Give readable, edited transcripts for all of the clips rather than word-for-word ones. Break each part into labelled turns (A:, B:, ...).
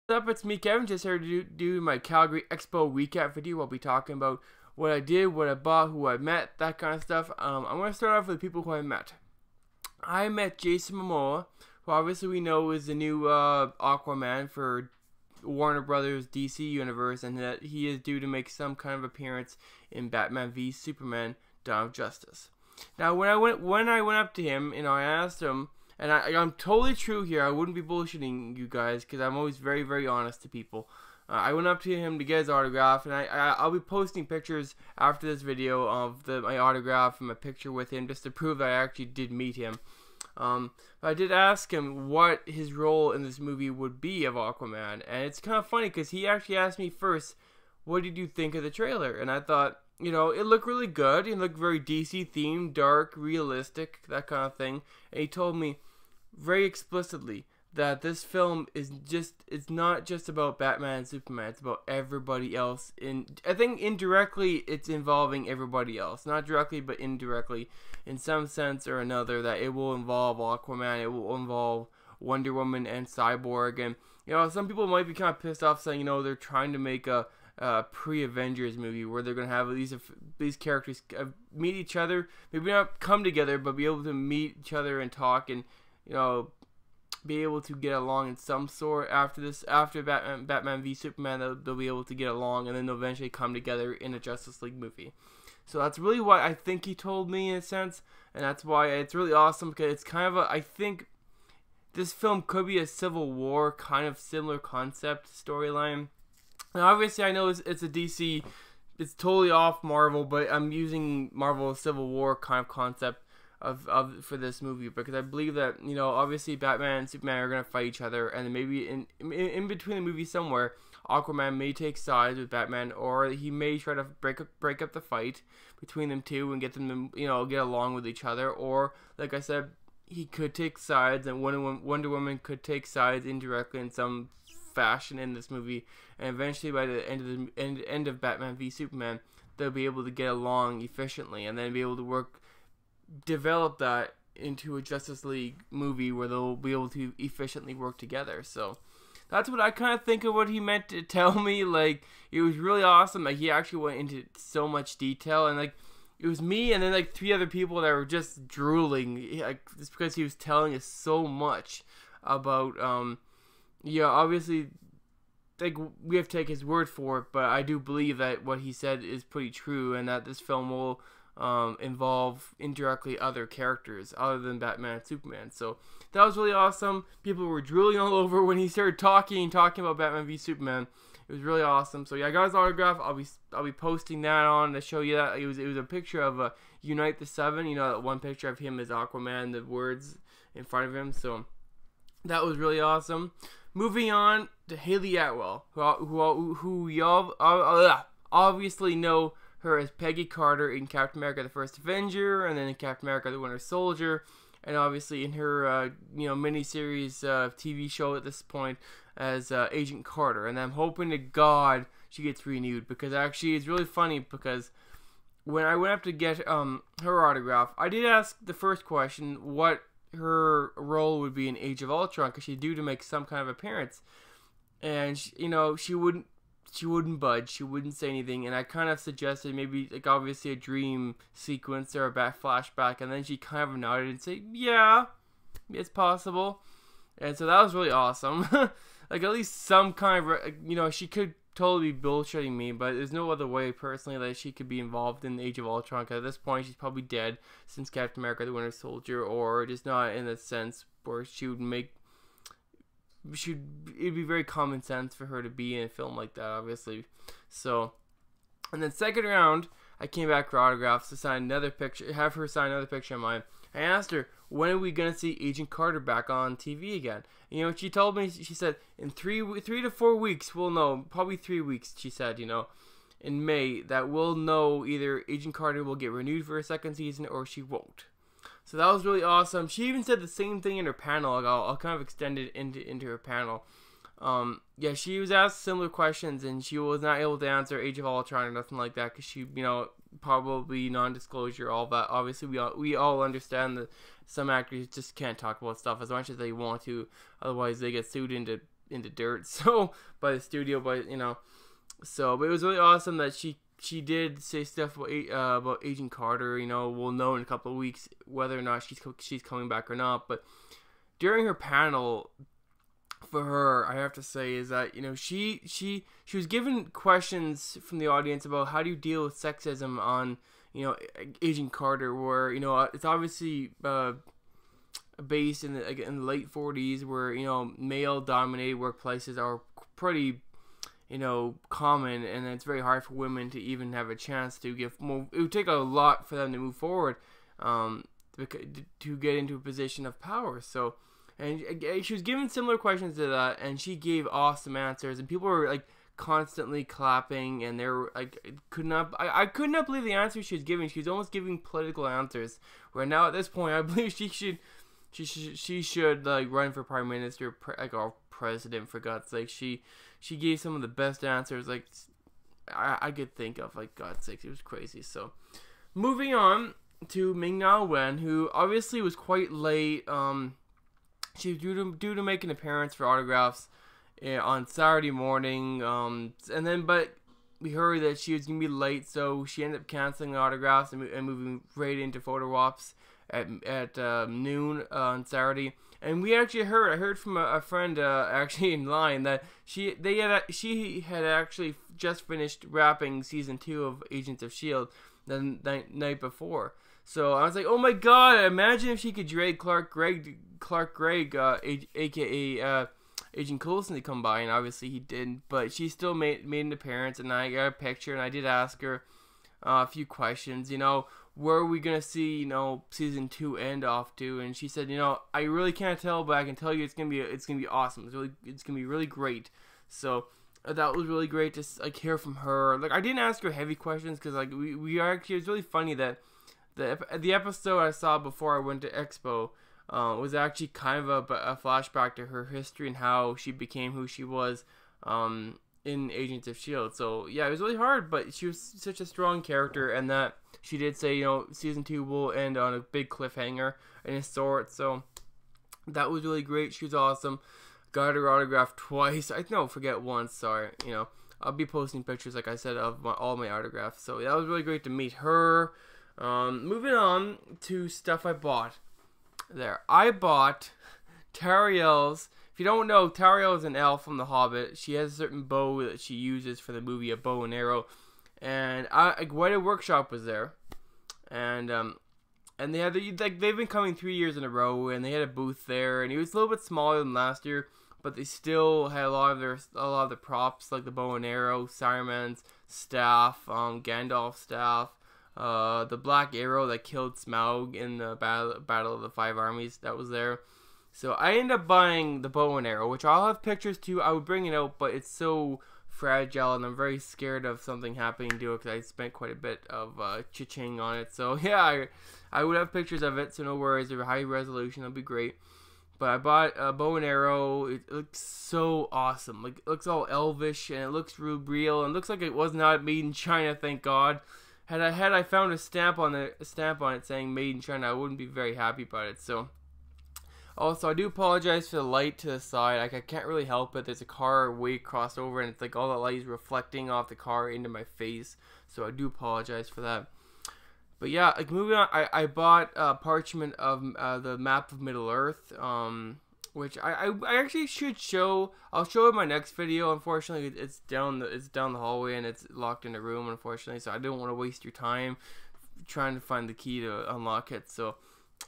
A: What's up? It's me, Kevin. Just here to do my Calgary Expo recap video. I'll be talking about what I did, what I bought, who I met, that kind of stuff. I'm going to start off with the people who I met. I met Jason Momoa, who obviously we know is the new Aquaman for Warner Brothers DC Universe, and that he is due to make some kind of appearance in Batman v Superman: Dawn of Justice. Now, when I went up to him, I asked him. And I'm totally true here. I wouldn't be bullshitting you guys because I'm always very, very honest to people. I went up to him to get his autograph, and I'll be posting pictures after this video of my autograph and my picture with him just to prove that I actually did meet him. But I did ask him what his role in this movie would be of Aquaman, and it's kind of funny because he actually asked me first, what did you think of the trailer? And I thought, it looked really good. It looked very DC themed, dark, realistic, that kind of thing. And he told me very explicitly that this film it's not just about Batman and Superman, it's about everybody else. I think indirectly it's involving everybody else. Not directly, but indirectly in some sense or another, that it will involve Aquaman, it will involve Wonder Woman and Cyborg. And some people might be kind of pissed off saying, they're trying to make a pre-Avengers movie where they're going to have these characters meet each other, maybe not come together, but be able to meet each other and talk and be able to get along in some sort after Batman v Superman. They'll be able to get along, and then they'll eventually come together in a Justice League movie. So that's really what I think he told me in a sense, and that's why it's really awesome, because it's kind of I think this film could be a Civil War kind of similar concept storyline. And obviously I know it's a DC, it's totally off Marvel, but I'm using Marvel Civil War kind of concept for this movie, because I believe that obviously Batman and Superman are gonna fight each other, and then maybe in between the movie somewhere, Aquaman may take sides with Batman, or he may try to break up the fight between them two and get them to get along with each other, or like I said, he could take sides, and Wonder Woman could take sides indirectly in some fashion in this movie, and eventually by the end of Batman v Superman, they'll be able to get along efficiently, and then be able to develop that into a Justice League movie where they'll be able to efficiently work together. So that's what I kind of think of what he meant to tell me. Like, it was really awesome. Like, he actually went into so much detail, and like it was me and then like 3 other people that were just drooling, like, just because he was telling us so much about obviously, like, we have to take his word for it, but I do believe that what he said is pretty true, and that this film will involve indirectly other characters other than Batman and Superman. So that was really awesome. People were drooling all over when he started talking about Batman v Superman. It was really awesome. So yeah, I got his autograph. I'll be posting that on to show you that it was a picture of Unite the Seven. That one picture of him as Aquaman, the words in front of him. So that was really awesome. Moving on to Haley Atwell, who y'all obviously know her as Peggy Carter in Captain America: The First Avenger, and then in Captain America: The Winter Soldier, and obviously in her miniseries TV show at this point as Agent Carter. And I'm hoping to God she gets renewed, because actually it's really funny, because when I went up to get her autograph, I did ask the first question what her role would be in Age of Ultron, because she's due to make some kind of appearance, and she wouldn't budge, she wouldn't say anything, and I kind of suggested maybe, like, obviously a dream sequence or a back flashback, and then she kind of nodded and said, yeah, it's possible. And so that was really awesome. Like, at least some kind of, she could totally be bullshitting me, but there's no other way, personally, that she could be involved in Age of Ultron, because at this point, she's probably dead since Captain America: The Winter Soldier, or just not in a sense where it'd be very common sense for her to be in a film like that, obviously. So, and then second round, I came back for autographs to sign another picture, have her sign another picture of mine. I asked her, when are we gonna see Agent Carter back on TV again? She told me, she said, in 3 to 4 weeks we'll know, probably 3 weeks. She said, in May, that we'll know either Agent Carter will get renewed for a second season or she won't. So that was really awesome. She even said the same thing in her panel. Like, I'll kind of extend it into her panel. Yeah, she was asked similar questions, and she was not able to answer Age of Ultron or nothing like that, because she, probably non-disclosure, all that. Obviously, we all understand that some actors just can't talk about stuff as much as they want to, otherwise they get sued into in the dirt. So by the studio, but so but it was really awesome that she did say stuff about Agent Carter. We'll know in a couple of weeks whether or not she's coming back or not. But during her panel, for her, I have to say is that she was given questions from the audience about how do you deal with sexism on Agent Carter, where it's obviously based in the late 40s, where male dominated workplaces are pretty common, and it's very hard for women to even have a chance to it would take a lot for them to move forward to get into a position of power. So, and she was given similar questions to that, and she gave awesome answers, and people were like constantly clapping, and they were like, I could not believe the answers she was giving. She was almost giving political answers, where now at this point I believe she should like run for prime minister, or president, for God's sake. She gave some of the best answers like I could think of, like, God's sake, it was crazy. So moving on to Ming-Na Wen, who obviously was quite late. She was due to make an appearance for autographs on Saturday morning, but we heard that she was gonna be late, so she ended up canceling the autographs and moving right into photo ops at noon on Saturday. And I heard from a friend actually in line that she had actually just finished wrapping season 2 of Agents of S.H.I.E.L.D. the night before. So I was like, oh my god, imagine if she could drag Clark Gregg, aka Agent Coulson, to come by, and obviously he didn't, but she still made an appearance, and I got a picture, and I did ask her a few questions, where are we gonna see season 2 end off to, and she said, I really can't tell, but I can tell you it's gonna be awesome. It's gonna be really great. So that was really great to like hear from her. Like, I didn't ask her heavy questions because like we are actually, it's really funny that the episode I saw before I went to Expo was actually kind of a flashback to her history and how she became who she was in Agents of S.H.I.E.L.D. So yeah, it was really hard, but she was such a strong character, and that she did say season 2 will end on a big cliffhanger in a sort. So that was really great. She was awesome. Got her autograph twice. Forget once. Sorry. I'll be posting pictures, like I said, of all my autographs. So that was really great to meet her. Moving on to stuff I bought. I bought Tariel's. If you don't know, Tariel is an elf from The Hobbit. She has a certain bow that she uses for the movie, a bow and arrow. And White Workshop was there, and they had they've been coming 3 years in a row, and they had a booth there, and it was a little bit smaller than last year, but they still had a lot of the props, like the bow and arrow, Saruman's staff, Gandalf's staff. The black arrow that killed Smaug in the battle of the 5 armies, that was there. So I ended up buying the bow and arrow, which I'll have pictures too. I would bring it out, but it's so fragile, and I'm very scared of something happening to it because I spent quite a bit of cha-ching on it. So yeah, I would have pictures of it, so no worries. They're high resolution, that'll be great. But I bought a bow and arrow. It looks so awesome. Like, it looks all elvish, and it looks real, and it looks like it was not made in China, thank God. Had I found a stamp on it saying made in China, I wouldn't be very happy about it. So also, I do apologize for the light to the side. Like, I can't really help it. There's a car way crossed over, and it's like all the light is reflecting off the car into my face. So I do apologize for that. But yeah, like, moving on, I bought parchment of the map of Middle Earth, which I actually should show. I'll show it in my next video. Unfortunately, it's down the hallway, and it's locked in a room, unfortunately. So I don't want to waste your time trying to find the key to unlock it. So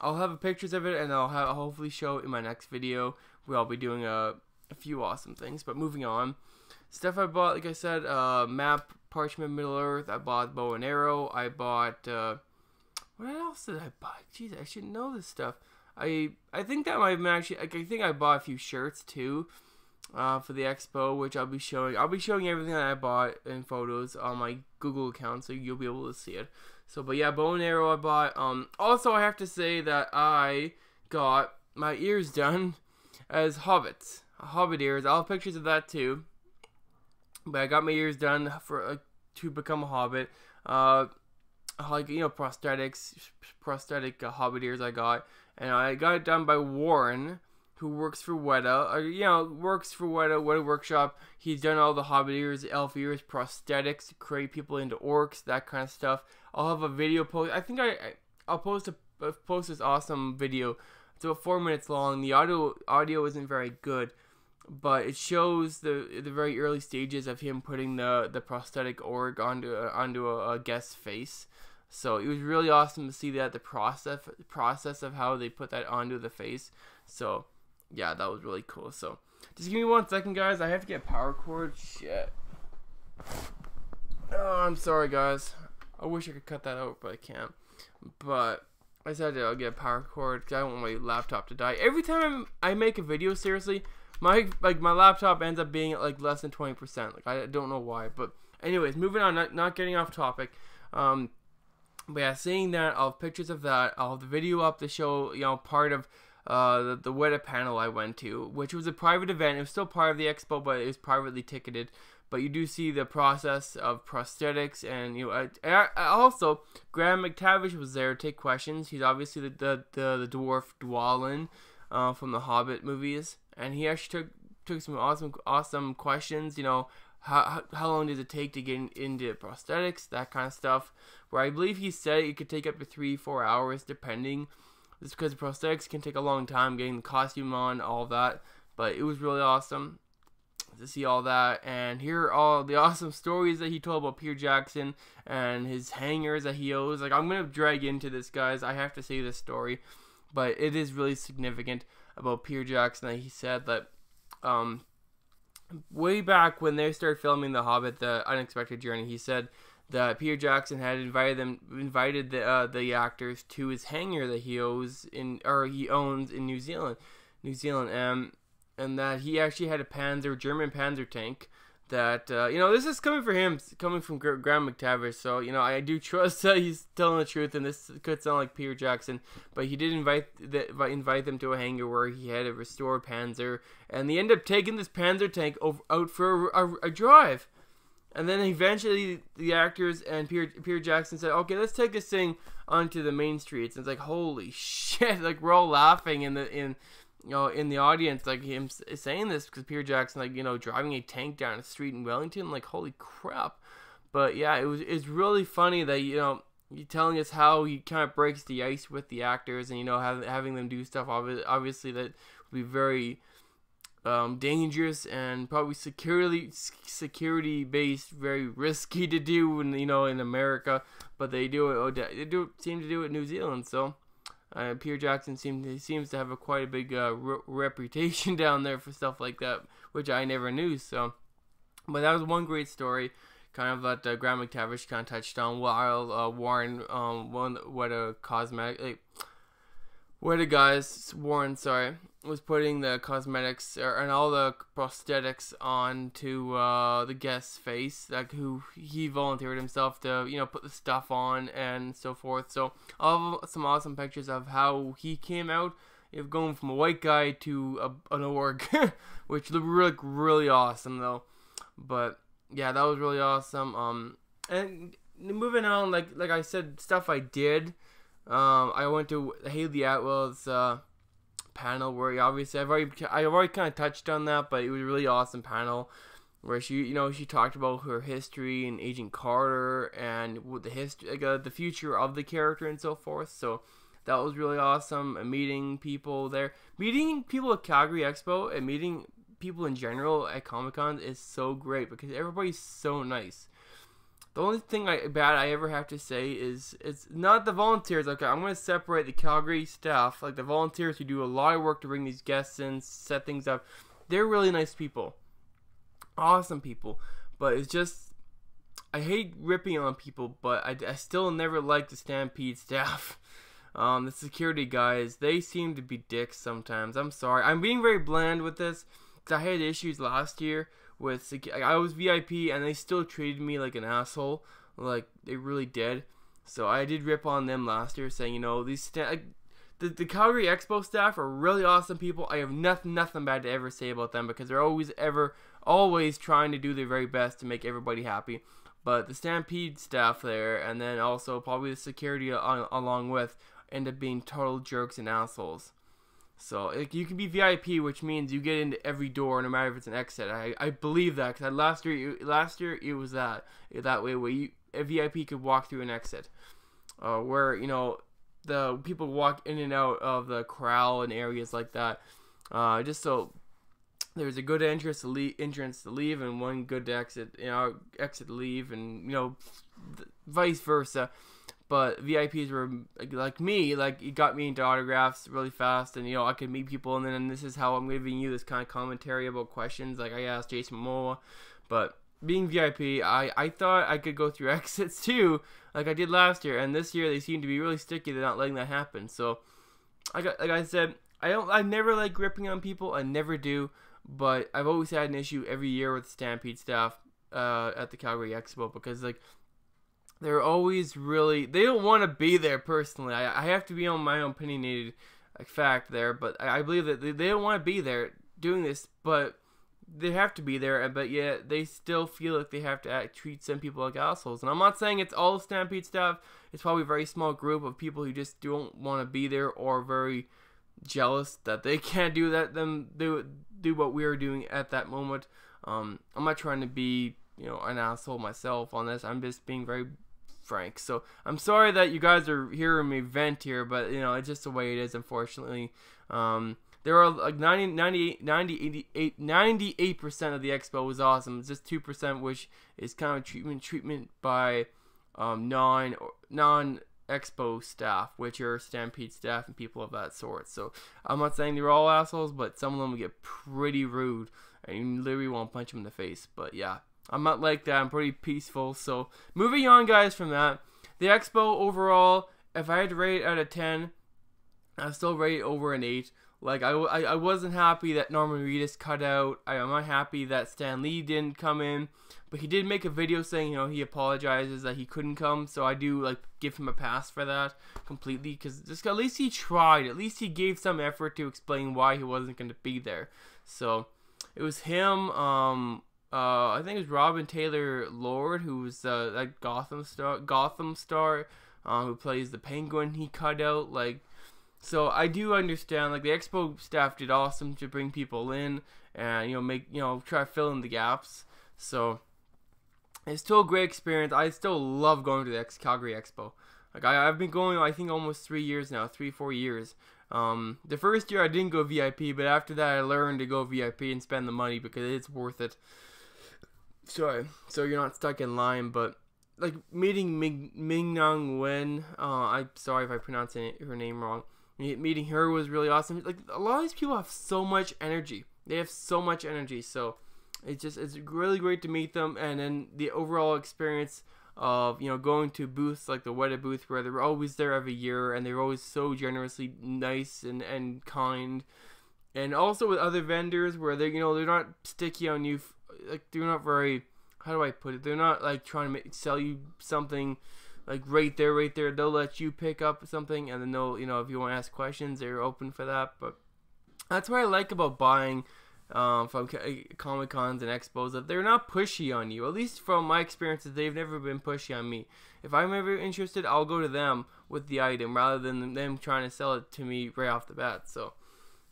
A: I'll have pictures of it, and I'll hopefully show it in my next video, where I'll be doing a few awesome things. But moving on, stuff I bought, like I said, map, parchment, Middle Earth. I bought bow and arrow. I bought what else did I buy? Jeez, I should know this stuff. I think that might have been actually, like, I think I bought a few shirts too for the expo, which I'll be showing. I'll be showing everything that I bought in photos on my Google account, so you'll be able to see it. So, but yeah, bow and arrow I bought. Also, I have to say that I got my ears done as hobbits, hobbit ears. I'll have pictures of that too. But I got my ears done for to become a hobbit. Like, prosthetic hobbit ears I got, and I got it done by Warren who works for Weta, or works for Weta Workshop. He's done all the Hobbit ears, elf ears, prosthetics to create people into orcs, that kind of stuff. I'll have a video post. I think I'll post this awesome video. It's about 4 minutes long. The audio isn't very good, but it shows the very early stages of him putting the prosthetic orc onto a guest's face. So it was really awesome to see that, the process of how they put that onto the face. So yeah, that was really cool. So just give me 1 second, guys. I have to get power cord. Shit. Oh, I'm sorry, guys. I wish I could cut that out, but I can't. But I just had to get a power cord because I don't want my laptop to die. Every time I make a video, seriously, my laptop ends up being at like less than 20%. Like, I don't know why. But anyways, moving on. Not getting off topic. But yeah, seeing that, I'll have pictures of that. I'll have the video up to show, part of the Weta panel I went to, which was a private event. It was still part of the expo, but it was privately ticketed. But you do see the process of prosthetics, and also Graham McTavish was there to take questions. He's obviously the dwarf Dwalin from the Hobbit movies, and he actually took some awesome questions. How long does it take to get into prosthetics, that kind of stuff. Where I believe he said it could take up to 3-4 hours, depending. Just because the prosthetics can take a long time, getting the costume on, all of that. But it was really awesome to see all that and hear all the awesome stories that he told about Peter Jackson and his hangers that he owes. Like, I'm gonna drag into this, guys. I have to say this story, but it is really significant about Peter Jackson that he said that way back when they started filming The Hobbit: The Unexpected Journey, he said that Peter Jackson had invited the actors to his hangar that he owns in New Zealand, and that he actually had a German Panzer tank. That this is coming from Graham McTavish, so I do trust that he's telling the truth, and this could sound like Peter Jackson, but he did invite them to a hangar where he had a restored Panzer, and they ended up taking this Panzer tank out for a drive. And then eventually the actors and Peter Jackson said, okay, let's take this thing onto the main streets. And it's like, holy shit, like, we're all laughing in the audience, like, him saying this, because Peter Jackson, like, driving a tank down a street in Wellington, like, holy crap. But yeah, it's really funny that, you're telling us how he kind of breaks the ice with the actors, and, having them do stuff, obviously, that would be very dangerous and probably security based, very risky to do in America, but they seem to do it in New Zealand. So Peter Jackson seems to have quite a big reputation down there for stuff like that, which I never knew. So, but that was one great story, kind of that Graham McTavish kind of touched on, while Warren Warren was putting the cosmetics and all the prosthetics onto the guest's face, like, who he volunteered himself to put the stuff on and so forth. So I'll have some awesome pictures of how he came out, going from a white guy to an orc, which looked really awesome though. But yeah, that was really awesome. And moving on, like I said, stuff I did. I went to Haley Atwell's panel, where obviously I've already kind of touched on that, but it was a really awesome panel where she talked about her history and Agent Carter and the history, the future of the character and so forth. So that was really awesome. And meeting people there, meeting people at Calgary Expo, and meeting people in general at Comic-Con is so great because everybody's so nice. The only thing bad I ever have to say is it's not the volunteers. Okay, I'm going to separate the Calgary staff, like the volunteers who do a lot of work to bring these guests in, set things up. They're really nice people. Awesome people. But it's just, I hate ripping on people, but I still never liked the Stampede staff. The security guys, they seem to be dicks sometimes. I'm sorry. I'm being very bland with this, because I had issues last year with I was VIP and they still treated me like an asshole, like they really did. So I did rip on them last year, saying these the Calgary Expo staff are really awesome people. I have nothing bad to ever say about them, because they're always trying to do their very best to make everybody happy. But the Stampede staff there, and then also probably the security along with, end up being total jerks and assholes. So like you can be VIP, which means you get into every door, no matter if it's an exit. I believe that because last year it was that way where a VIP could walk through an exit, where the people walk in and out of the corral and areas like that, just so there's a good entrance to leave and one good exit to leave, and vice versa. But VIPs were like me, like it got me into autographs really fast, and I could meet people, and then this is how I'm giving you this kind of commentary about questions like I asked Jason Momoa. But being VIP, I thought I could go through exits too, like I did last year, and this year they seem to be really sticky. They're not letting that happen. So like I said, I never like ripping on people. I never do, but I've always had an issue every year with Stampede staff at the Calgary Expo, because like they're always they don't want to be there personally. I have to be on my own opinionated fact there, but I believe that they don't want to be there doing this, but they have to be there, but yet they still feel like they have to treat some people like assholes. And I'm not saying it's all Stampede staff. It's probably a very small group of people who just don't want to be there, or very jealous that they can't do what we are doing at that moment. I'm not trying to be an asshole myself on this. I'm just being very frank. So I'm sorry that you guys are hearing me vent here, but it's just the way it is, unfortunately. There are like 98% of the expo was awesome. It's just 2%, which is kind of treatment by non expo staff, which are Stampede staff and people of that sort. So I'm not saying they're all assholes, but some of them get pretty rude and you literally want to punch them in the face. But yeah, I'm not like that. I'm pretty peaceful. So moving on, guys, from that, the expo overall, if I had to rate it out of 10, I'd still rate it over an 8. Like I wasn't happy that Norman Reedus cut out. I'm not happy that Stan Lee didn't come in, but he did make a video saying he apologizes that he couldn't come. So I do like give him a pass for that completely, because just at least he tried. At least he gave some effort to explain why he wasn't going to be there. So it was him. I think it was Robin Taylor Lord, who was that Gotham star, who plays the Penguin. He cut out like. So I do understand, like the expo staff did awesome to bring people in and try to fill in the gaps. So it's still a great experience. I still love going to the Calgary Expo. Like I've been going, I think, almost 3 years now, 3-4 years. The first year I didn't go VIP, but after that I learned to go VIP and spend the money because it's worth it. So you're not stuck in line. But like meeting Ming Nang Wen, I'm sorry if I pronounced her name wrong. Meeting her was really awesome. Like a lot of these people have so much energy. They have so much energy. So it's really great to meet them. And then the overall experience of going to booths like the Weta booth, where they're always there every year and they're always so generously nice and kind. And also with other vendors where they're not sticky on you. Like they're not very, how do I put it? They're not like trying to sell you something. Like right there, they'll let you pick up something, and then they'll, if you want to ask questions, they're open for that. But that's what I like about buying from Comic Cons and expos, that they're not pushy on you. At least from my experiences, they've never been pushy on me. If I'm ever interested, I'll go to them with the item rather than them trying to sell it to me right off the bat. So,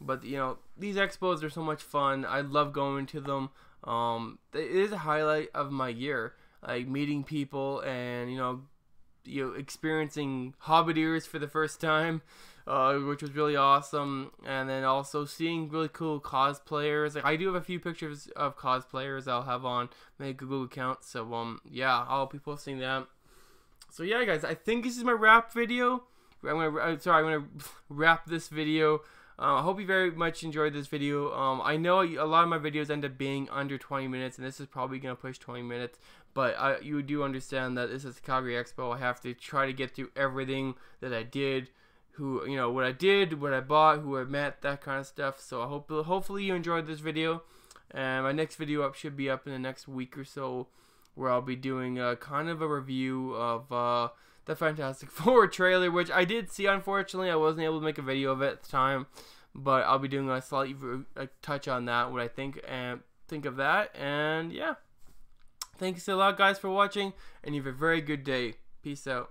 A: but these expos are so much fun. I love going to them. It is a highlight of my year, like meeting people and experiencing Hobbiteers for the first time, which was really awesome. And then also seeing really cool cosplayers. Like I do have a few pictures of cosplayers I'll have on my Google account. So yeah, I'll be posting that. So yeah, guys, I think this is my wrap video. I'm gonna wrap this video. I hope you very much enjoyed this video. I know a lot of my videos end up being under 20 minutes, and this is probably going to push 20 minutes, but you do understand that this is the Calgary Expo. I have to try to get through everything that I did, what I did, what I bought, who I met, that kind of stuff. So hopefully you enjoyed this video, and my next video should be up in the next week or so, where I'll be doing kind of a review of the Fantastic Four trailer, which I did see. Unfortunately, I wasn't able to make a video of it at the time, but I'll be doing a slight touch on that, what I think of that. And yeah, thanks a lot, guys, for watching, and you have a very good day. Peace out.